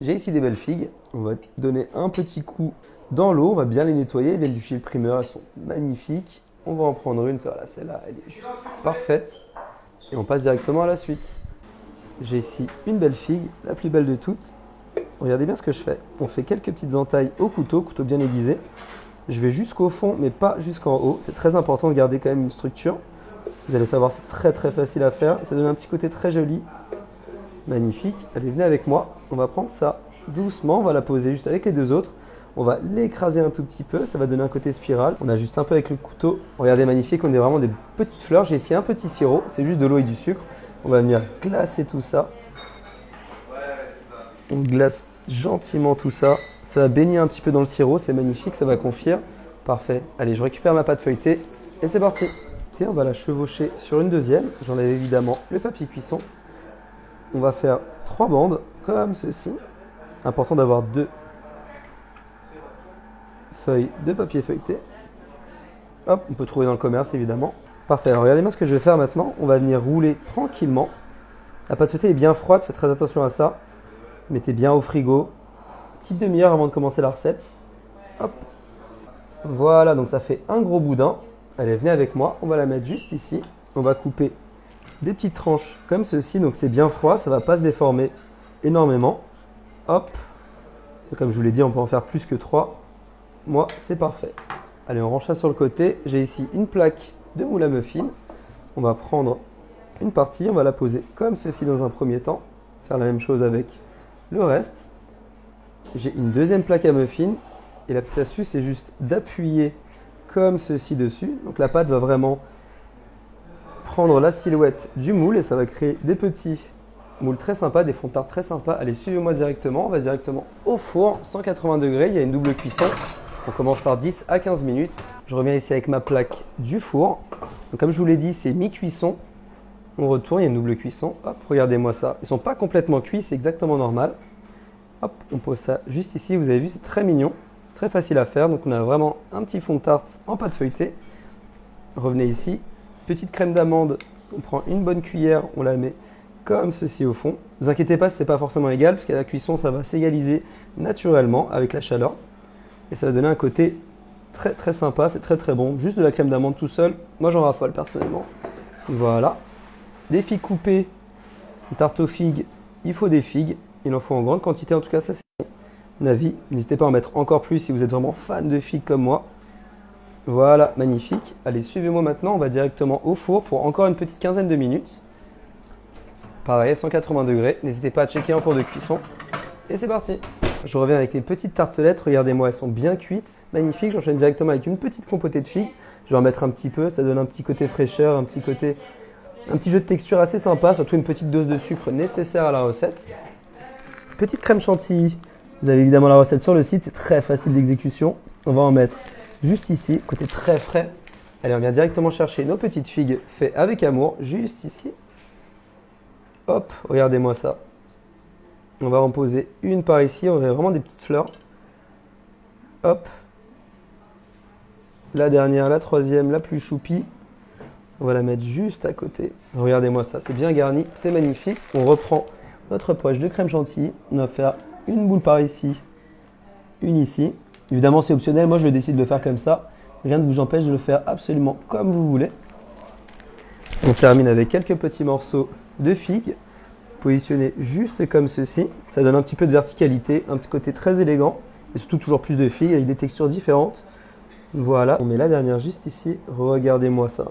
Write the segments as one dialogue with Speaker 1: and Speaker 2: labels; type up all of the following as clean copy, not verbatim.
Speaker 1: J'ai ici des belles figues. On va donner un petit coup dans l'eau. On va bien les nettoyer. Elles viennent du chez le primeur. Elles sont magnifiques. On va en prendre une. Voilà, celle-là, elle est juste parfaite. Et on passe directement à la suite. J'ai ici une belle figue, la plus belle de toutes. Regardez bien ce que je fais. On fait quelques petites entailles au couteau bien aiguisé. Je vais jusqu'au fond, mais pas jusqu'en haut. C'est très important de garder quand même une structure. Vous allez savoir, c'est très facile à faire. Ça donne un petit côté très joli. Magnifique. Allez, venez avec moi. On va prendre ça doucement. On va la poser juste avec les deux autres. On va l'écraser un tout petit peu. Ça va donner un côté spirale. On ajuste un peu avec le couteau. Regardez, magnifique. On est vraiment des petites fleurs. J'ai ici un petit sirop. C'est juste de l'eau et du sucre. On va venir glacer tout ça. On glace gentiment tout ça. Ça va baigner un petit peu dans le sirop. C'est magnifique. Ça va confire. Parfait. Allez, je récupère ma pâte feuilletée. Et c'est parti. On va la chevaucher sur une deuxième. J'enlève évidemment le papier cuisson. On va faire 3 bandes comme ceci. Important d'avoir 2 feuilles de papier feuilleté. Hop, on peut trouver dans le commerce évidemment. Parfait, alors regardez-moi ce que je vais faire maintenant. On va venir rouler tranquillement. La pâte feuilletée est bien froide, faites très attention à ça. Mettez bien au frigo. Petite demi-heure avant de commencer la recette. Hop. Voilà, donc ça fait un gros boudin. Allez, venez avec moi, on va la mettre juste ici. On va couper des petites tranches comme ceci, donc c'est bien froid, ça ne va pas se déformer énormément. Hop. Comme je vous l'ai dit, on peut en faire plus que 3. Moi, c'est parfait. Allez, on range ça sur le côté. J'ai ici une plaque de moule à muffins. On va prendre une partie, on va la poser comme ceci dans un premier temps. Faire la même chose avec le reste. J'ai une deuxième plaque à muffins. Et la petite astuce, c'est juste d'appuyer comme ceci dessus. Donc la pâte va vraiment prendre la silhouette du moule et ça va créer des petits moules très sympas, des fonds de tarte très sympas. Allez, suivez-moi directement. On va directement au four, 180 degrés. Il y a une double cuisson. On commence par 10 à 15 minutes. Je reviens ici avec ma plaque du four. Donc, comme je vous l'ai dit, c'est mi-cuisson. On retourne, il y a une double cuisson. Hop, regardez-moi ça. Ils ne sont pas complètement cuits, c'est exactement normal. Hop, on pose ça juste ici. Vous avez vu, c'est très mignon, très facile à faire. Donc, on a vraiment un petit fond de tarte en pâte feuilletée. Revenez ici. Petite crème d'amande. On prend une bonne cuillère, on la met comme ceci au fond. Ne vous inquiétez pas, ce n'est pas forcément égal, parce qu'à la cuisson, ça va s'égaliser naturellement avec la chaleur. Et ça va donner un côté très sympa, c'est très bon. Juste de la crème d'amande tout seul, moi j'en raffole personnellement. Voilà. Des figues coupées, une tarte aux figues, il faut des figues. Il en faut en grande quantité, en tout cas ça c'est mon avis. N'hésitez pas à en mettre encore plus si vous êtes vraiment fan de figues comme moi. Voilà, magnifique. Allez, suivez-moi maintenant, on va directement au four pour encore une petite quinzaine de minutes. Pareil, 180 degrés. N'hésitez pas à checker en cours de cuisson. Et c'est parti. Je reviens avec les petites tartelettes. Regardez-moi, elles sont bien cuites. Magnifique. J'enchaîne directement avec une petite compotée de figues. Je vais en mettre un petit peu. Ça donne un petit côté fraîcheur, un petit jeu de texture assez sympa. Surtout une petite dose de sucre nécessaire à la recette. Petite crème chantilly. Vous avez évidemment la recette sur le site. C'est très facile d'exécution. On va en mettre juste ici. Côté très frais. Allez, on vient directement chercher nos petites figues faites avec amour. Juste ici. Hop, regardez-moi ça. On va en poser une par ici, on a vraiment des petites fleurs. Hop. La dernière, la troisième, la plus choupie. On va la mettre juste à côté. Regardez-moi ça, c'est bien garni, c'est magnifique. On reprend notre poche de crème chantilly. On va faire une boule par ici, une ici. Évidemment, c'est optionnel, moi je décide de le faire comme ça. Rien ne vous empêche de le faire absolument comme vous voulez. On termine avec quelques petits morceaux de figues. Positionnés juste comme ceci. Ça donne un petit peu de verticalité, un petit côté très élégant. Et surtout toujours plus de figues avec des textures différentes. Voilà, on met la dernière juste ici. Regardez-moi ça.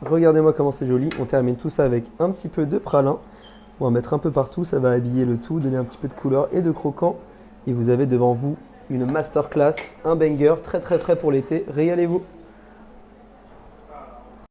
Speaker 1: Regardez-moi comment c'est joli. On termine tout ça avec un petit peu de pralin. On va en mettre un peu partout, ça va habiller le tout, donner un petit peu de couleur et de croquant. Et vous avez devant vous une masterclass, un banger très frais pour l'été. Régalez-vous!